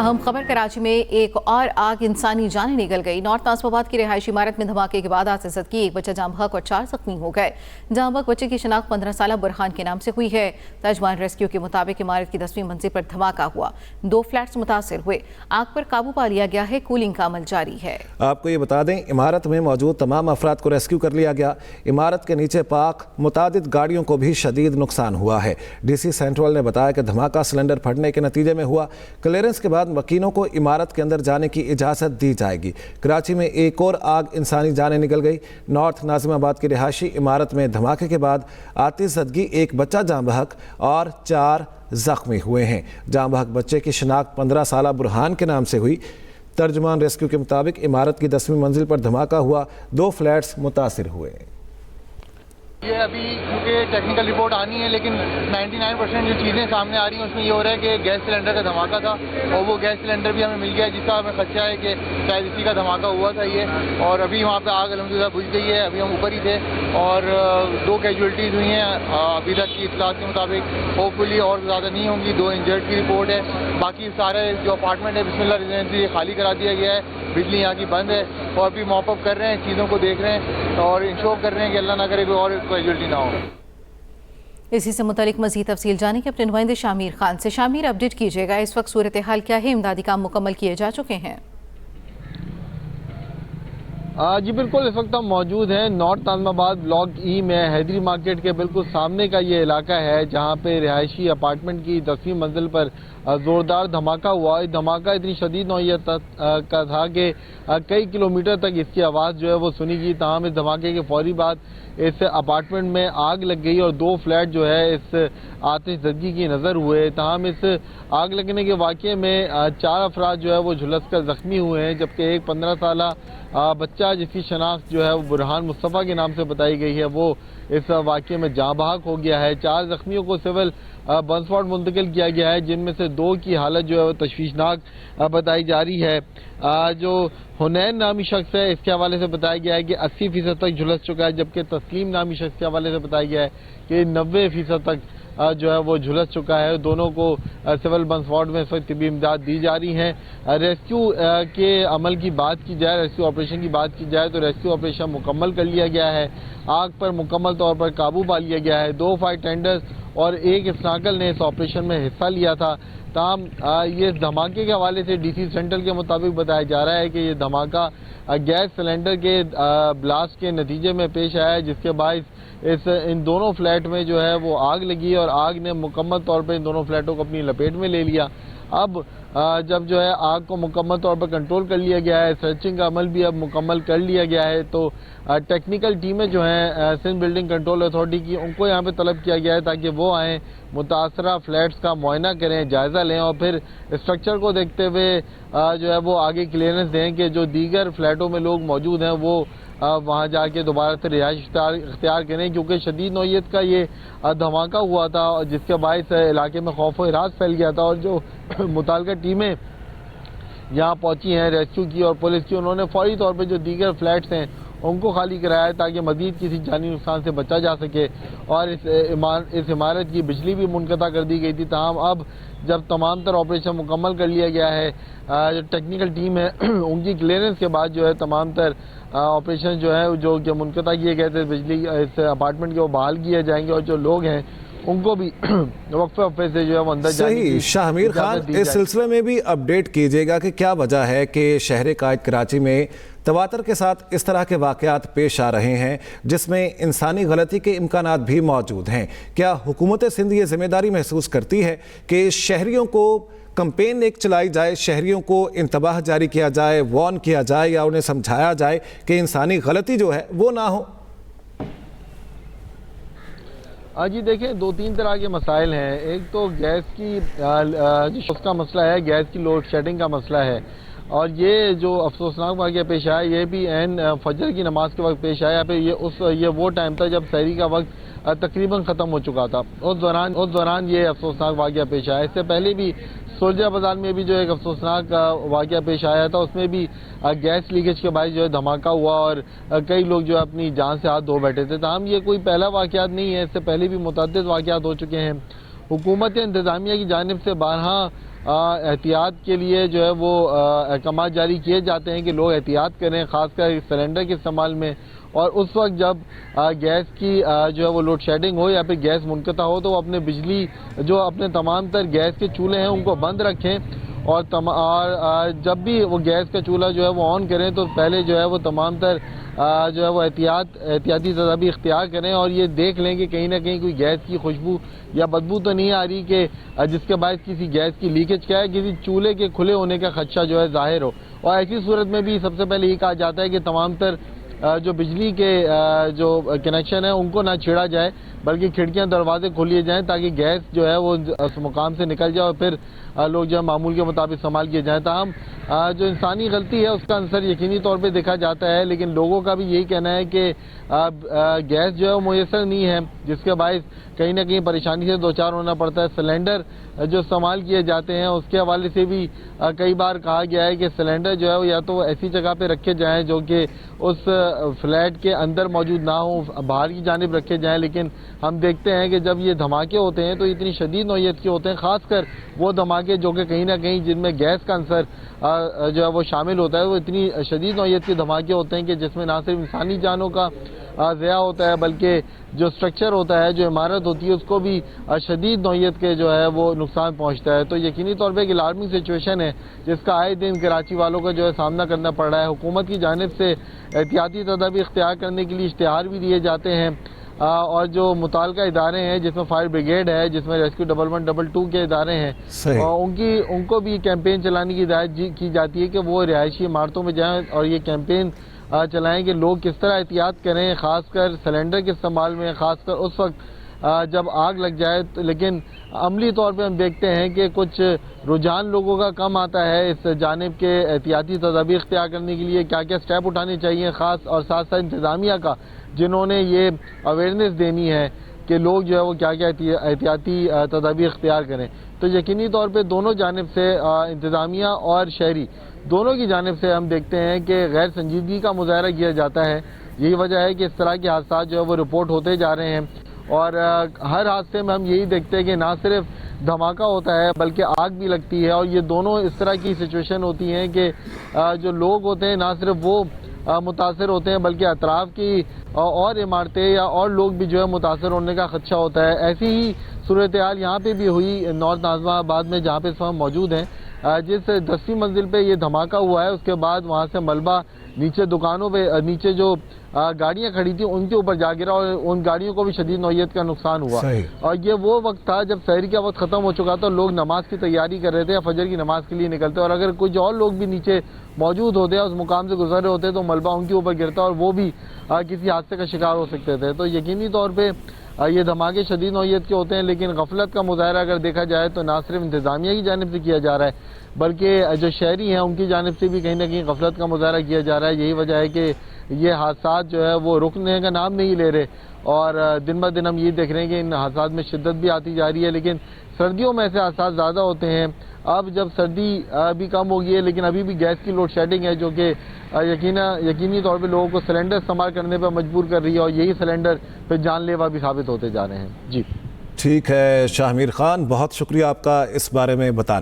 अहम खबर कराची में एक और आग इंसानी जानें निकल गई। नॉर्थ नाज़िमाबाद की रिहायशी इमारत में धमाके के बाद आज से सदकी एक बच्चा जाँ बहक और 4 जख्मी हो गए। जाँ बहक बच्चे की शिनाख्त 15 साला बुरहान के नाम से हुई है। तर्जमान रेस्क्यू के मुताबिक इमारत की 10वीं मंजिल पर धमाका हुआ, 2 फ्लैट्स मुतासिर हुए। आग पर काबू पा लिया गया है, कूलिंग का अमल जारी है। आपको ये बता दें, इमारत में मौजूद तमाम अफराद को रेस्क्यू कर लिया गया। इमारत के नीचे पार्क मुतादिद गाड़ियों को भी शदीद नुकसान हुआ है। DC सेंट्रल ने बताया कि धमाका सिलेंडर फटने के नतीजे में हुआ। क्लियरेंस के बाद वकीलों को इमारत के अंदर जाने की इजाज़त दी जाएगी। कराची में एक और आग इंसानी जानें निकल गई। नॉर्थ नाज़िमाबाद की रिहायशी इमारत में धमाके के बाद आतिशज़दगी एक बच्चा जाँ बहक और 4 जख्मी हुए हैं। जाँ बहक बच्चे की शिनाख्त 15 साला बुरहान के नाम से हुई। तर्जुमान रेस्क्यू के मुताबिक इमारत की 10वीं मंजिल पर धमाका हुआ, 2 फ्लैट्स मुतासिर हुए। ये अभी क्योंकि टेक्निकल रिपोर्ट आनी है, लेकिन 99% जो चीज़ें सामने आ रही हैं उसमें ये हो रहा है कि गैस सिलेंडर का धमाका था और वो गैस सिलेंडर भी हमें मिल गया है, जिसका हमें खदशा है कि शायद इसी का धमाका हुआ था ये। और अभी वहाँ पे आग अल्हम्दुलिल्लाह बुझ गई है। अभी हम ऊपर ही थे और 2 कैजुअल्टीज़ हुई हैं अभी तक की इत्तलात के मुताबिक। होपफुली और ज़्यादा नहीं होंगी। 2 इंजर्ड की रिपोर्ट है। बाकी सारे जो अपार्टमेंट है बिस्मिल्लाह रेजिडेंसी खाली करा दिया गया है। बिजली यहाँ की बंद है और अभी मॉप अप कर रहे हैं, चीज़ों को देख रहे हैं और इंश्योर कर रहे हैं कि अल्लाह ना करे कोई और कैजुअल्टी ना हो। इसी से मुतालिक मज़ीद तफसील जाने के अपने नुमाइंदे शामिर खान से। शामिर, अपडेट कीजिएगा, इस वक्त सूरत हाल क्या है? इमदादी काम मुकम्मल किए जा चुके हैं? जी बिल्कुल, इस वक्त हम मौजूद हैं नॉर्थ नाज़िमाबाद ब्लॉक ई में। हैदरी मार्केट के बिल्कुल सामने का ये इलाका है जहाँ पे रिहायशी अपार्टमेंट की 10वीं मंजिल पर ज़ोरदार धमाका हुआ। ये धमाका इतनी शदीद नौइयत का था कि कई किलोमीटर तक इसकी आवाज़ जो है वो सुनी गई। तमाम इस धमाके के फौरी बाद इस अपार्टमेंट में आग लग गई और 2 फ्लैट जो है इस आतिशज़दगी की नज़र हुए। तमाम इस आग लगने के वाक़े में 4 अफराद जो है वो झुलस कर ज़ख्मी हुए हैं, जबकि एक 15 साला बच्चा जिसकी शनाख्त जो है वो बुरहान मुस्तफ़ा के नाम से बताई गई है, वो इस वाक़े में जाँ बहक हो गया है। 4 ज़ख्मियों को सिविल बंसवाड़ मुंतकिल किया गया है, जिनमें से 2 की हालत जो है वो तशवीशनाक बताई जा रही है। जो हुनैन नामी शख्स है, इसके हवाले से बताया गया है कि 80% तक झुलस चुका है, जबकि तस्लीम नामी शख्स के हवाले से बताया गया है कि 90% तक जो है वो झुलस चुका है। दोनों को सिविल बंसवाड़ में इस वक्त तिब्बी इमदाद दी जा रही है। रेस्क्यू के अमल की बात की जाए, रेस्क्यू ऑपरेशन की बात की जाए तो रेस्क्यू ऑपरेशन मुकम्मल कर लिया गया है। आग पर मुकम्मल तौर पर काबू पा लिया गया है। 2 फायर टेंडर्स और 1 स्नाकल ने इस ऑपरेशन में हिस्सा लिया था। ताम ये धमाके के हवाले से DC सेंट्रल के मुताबिक बताया जा रहा है कि ये धमाका गैस सिलेंडर के ब्लास्ट के नतीजे में पेश आया है, जिसके बायस इन दोनों फ्लैट में जो है वो आग लगी और आग ने मुकम्मल तौर पर इन दोनों फ्लैटों को अपनी लपेट में ले लिया। अब जब जो है आग को मुकम्मल तौर पर कंट्रोल कर लिया गया है, सर्चिंग का अमल भी अब मुकम्मल कर लिया गया है, तो टेक्निकल टीमें जो हैं सिंध बिल्डिंग कंट्रोल अथॉरिटी की, उनको यहाँ पे तलब किया गया है ताकि वो आएँ, मुतासरा फ्लैट्स का मुआयना करें, जायज़ा लें और फिर स्ट्रक्चर को देखते हुए जो है वो आगे क्लियरेंस दें कि जो दीगर फ्लैटों में लोग मौजूद हैं वो वहाँ जाके दोबारा से रिहाइश इख्तियार करें, क्योंकि शदीद नौइयत का ये धमाका हुआ था और जिसके बायस इलाके में खौफ व हिरास फैल गया था। और जो मुताल्लिका टीमें यहाँ पहुँची हैं रेस्क्यू की और पुलिस की, उन्होंने फौरी तौर पर जो दीगर फ्लैट्स हैं उनको खाली कराया ताकि मज़ीद किसी जानी नुकसान से बचा जा सके। और इस इमारत की बिजली भी मुनक़ता कर दी गई थी। ताहम अब जब तमाम तर ऑपरेशन मुकम्मल कर लिया गया है, जो टेक्निकल टीम है उनकी क्लियरेंस के बाद जो है तमाम तर ऑपरेशन जो है जो मुनक़ता किए गए थे बिजली इस अपार्टमेंट के, वो बहाल किए जाएंगे और जो लोग हैं उनको भी वक्फे से जो है वो अंदर जाने की शामिर खान, इस सिलसिले में भी अपडेट कीजिएगा कि क्या वजह है कि शहर कायद कराची में तवातर के साथ इस तरह के वाक़यात पेश आ रहे हैं जिसमें इंसानी गलती के इम्कानात भी मौजूद हैं। क्या हुकूमत सिंध ये जिम्मेदारी महसूस करती है कि शहरियों को कैंपेन एक चलाई जाए, शहरियों को इंतबाह जारी किया जाए, वार्न किया जाए या उन्हें समझाया जाए कि इंसानी गलती जो है वो ना हो? जी देखिए, 2-3 तरह के मसाइल हैं। एक तो गैस की उसका मसला है, गैस की लोड शेडिंग का मसला है। और ये जो अफसोसनाक वाक़या पेश आया, ये भी एन फजर की नमाज के वक्त पेश आया। ये वो टाइम था जब सहरी का वक्त तकरीबन ख़त्म हो चुका था। उस दौरान ये अफसोसनाक वाक़या पेश आया। इससे पहले भी सोल्जर बाजार में भी जो एक अफसोसनाक वाक़या पेश आया था, उसमें भी गैस लीकेज के बायस जो है धमाका हुआ और कई लोग जो है अपनी जान से हाथ धो बैठे थे। ताहम ये कोई पहला वाक़या नहीं है, इससे पहले भी मुतअद्दिद वाक़यात हो चुके हैं। हुकूमत इंतज़ामिया की जानिब से बारहा احتیاط کے لیے جو ہے وہ احکامات جاری کیے جاتے ہیں کہ لوگ احتیاط کریں، خاص کر سلنڈر کے استعمال میں، اور اس وقت جب گیس کی جو ہے وہ لوڈ شیڈنگ ہو یا پھر گیس منقطع ہو تو وہ اپنے بجلی جو اپنے تمام تر گیس کے چولہے ہیں ان کو بند رکھیں، اور جب بھی وہ گیس کا چولہا جو ہے وہ آن کریں تو پہلے جو ہے وہ تمام تر جو ہے وہ احتیاطی تدابیر اختیار کریں، اور یہ دیکھ لیں کہ کہیں نہ کہیں کوئی گیس کی خوشبو یا بدبو تو نہیں آ رہی کہ جس کے باعث کسی گیس کی لیکیج کیا ہے، کسی چولہے کے کھلے ہونے کا خدشہ جو ہے ظاہر ہو۔ اور ایسی صورت میں بھی سب سے پہلے یہ کہا جاتا ہے کہ تمام تر جو بجلی کے جو کنیکشن ہیں ان کو نہ چھیڑا جائے، بلکہ کھڑکیاں دروازے کھولیے جائیں تاکہ گیس جو ہے وہ اس مقام سے نکل جائے اور پھر لوگ جو ہے معمول کے مطابق استعمال کیے جائیں۔ تاہم جو انسانی غلطی ہے اس کا عنصر یقینی طور پہ دیکھا جاتا ہے، لیکن لوگوں کا بھی یہی کہنا ہے کہ گیس جو ہے وہ میسر نہیں ہے، جس کے باعث کہیں نہ کہیں پریشانی سے دوچار ہونا پڑتا ہے۔ سلنڈر جو استعمال کیے جاتے ہیں اس کے حوالے سے بھی کئی بار کہا گیا ہے کہ سلنڈر جو ہے وہ یا تو ایسی جگہ پہ رکھے جائیں جو کہ اس فلیٹ کے اندر موجود نہ ہوں، باہر کی جانب رکھے جائیں، لیکن ہم دیکھتے ہیں کہ جب یہ دھماکے ہوتے ہیں تو اتنی شدید نوعیت کے ہوتے ہیں، خاص کر وہ دھماکے جو کہ کہیں نہ کہیں جن میں گیس کا عنصر جو ہے وہ شامل ہوتا ہے، وہ اتنی شدید نوعیت کے دھماکے ہوتے ہیں کہ جس میں نہ صرف انسانی جانوں کا ضیاع ہوتا ہے بلکہ جو سٹرکچر ہوتا ہے، جو عمارت ہوتی ہے، اس کو بھی شدید نوعیت کے جو ہے وہ نقصان پہنچتا ہے۔ تو یقینی طور پہ ایک الارمنگ سچویشن ہے جس کا آئے دن کراچی والوں کا جو ہے سامنا کرنا پڑ رہا ہے۔ حکومت کی جانب سے احتیاطی تدابیر اختیار کرنے کے لیے اشتہار بھی دیے جاتے ہیں، اور جو متعلقہ ادارے ہیں جس میں فائر بریگیڈ ہے، جس میں ریسکیو 1112 کے ادارے ہیں، اور ان کو بھی کیمپین چلانے کی ہدایت کی جاتی ہے کہ وہ رہائشی عمارتوں میں جائیں اور یہ کیمپین چلائیں کہ لوگ کس طرح احتیاط کریں، خاص کر سلنڈر کے استعمال میں، خاص کر اس وقت جب آگ لگ جائے۔ لیکن عملی طور پہ ہم دیکھتے ہیں کہ کچھ رجحان لوگوں کا کم آتا ہے اس جانب کے احتیاطی تدابیر اختیار کرنے کے لیے کیا کیا سٹیپ اٹھانے چاہیے، خاص اور ساتھ ساتھ انتظامیہ کا جنہوں نے یہ اویئرنیس دینی ہے کہ لوگ جو ہے وہ کیا کیا احتیاطی تدابیر اختیار کریں۔ تو یقینی طور پہ دونوں جانب سے انتظامیہ اور شہری دونوں کی جانب سے ہم دیکھتے ہیں کہ غیر سنجیدگی کا مظاہرہ کیا جاتا ہے۔ یہی وجہ ہے کہ اس طرح کے حادثات جو ہے وہ رپورٹ ہوتے جا رہے ہیں، اور ہر حادثے میں ہم یہی دیکھتے ہیں کہ نہ صرف دھماکہ ہوتا ہے بلکہ آگ بھی لگتی ہے، اور یہ دونوں اس طرح کی سچویشن ہوتی ہیں کہ جو لوگ ہوتے ہیں نہ صرف وہ متاثر ہوتے ہیں بلکہ اطراف کی اور عمارتیں یا اور لوگ بھی جو ہے متاثر ہونے کا خدشہ ہوتا ہے۔ ایسی ہی صورتحال یہاں پہ بھی ہوئی نارتھ ناظم آباد میں، جہاں پہ اس وقت موجود ہیں۔ جس 10ویں منزل پہ یہ دھماکہ ہوا ہے اس کے بعد وہاں سے ملبہ نیچے دکانوں پہ، نیچے جو گاڑیاں کھڑی تھیں ان کے اوپر جا گرا، اور ان گاڑیوں کو بھی شدید نوعیت کا نقصان ہوا۔ اور یہ وہ وقت تھا جب سحر کا وقت ختم ہو چکا تھا، لوگ نماز کی تیاری کر رہے تھے یا فجر کی نماز کے لیے نکلتے، اور اگر کچھ اور لوگ بھی نیچے موجود ہوتے اس مقام سے گزر رہے ہوتے تو ملبہ ان کے اوپر گرتا اور وہ بھی کسی حادثے کا شکار ہو سکتے تھے۔ تو یقینی طور پہ یہ دھماکے شدید نوعیت کے ہوتے ہیں، لیکن غفلت کا مظاہرہ اگر دیکھا جائے تو نہ صرف انتظامیہ کی جانب سے کیا جا رہا ہے بلکہ جو شہری ہیں ان کی جانب سے بھی کہیں نہ کہیں غفلت کا مظاہرہ کیا جا رہا ہے۔ یہی وجہ ہے کہ یہ حادثات جو ہے وہ رکنے کا نام نہیں لے رہے، اور دن بہ دن ہم یہ دیکھ رہے ہیں کہ ان حادثات میں شدت بھی آتی جا رہی ہے، لیکن سردیوں میں ایسے حادثات زیادہ ہوتے ہیں۔ اب جب سردی بھی کم ہو گئی ہے لیکن ابھی بھی گیس کی لوڈ شیڈنگ ہے جو کہ یقینی طور پہ لوگوں کو سلنڈر استعمال کرنے پر مجبور کر رہی ہے، اور یہی سلنڈر پھر جان لیوا بھی ثابت ہوتے جا رہے ہیں۔ جی ٹھیک ہے شاہ میر خان، بہت شکریہ آپ کا اس بارے میں بتانے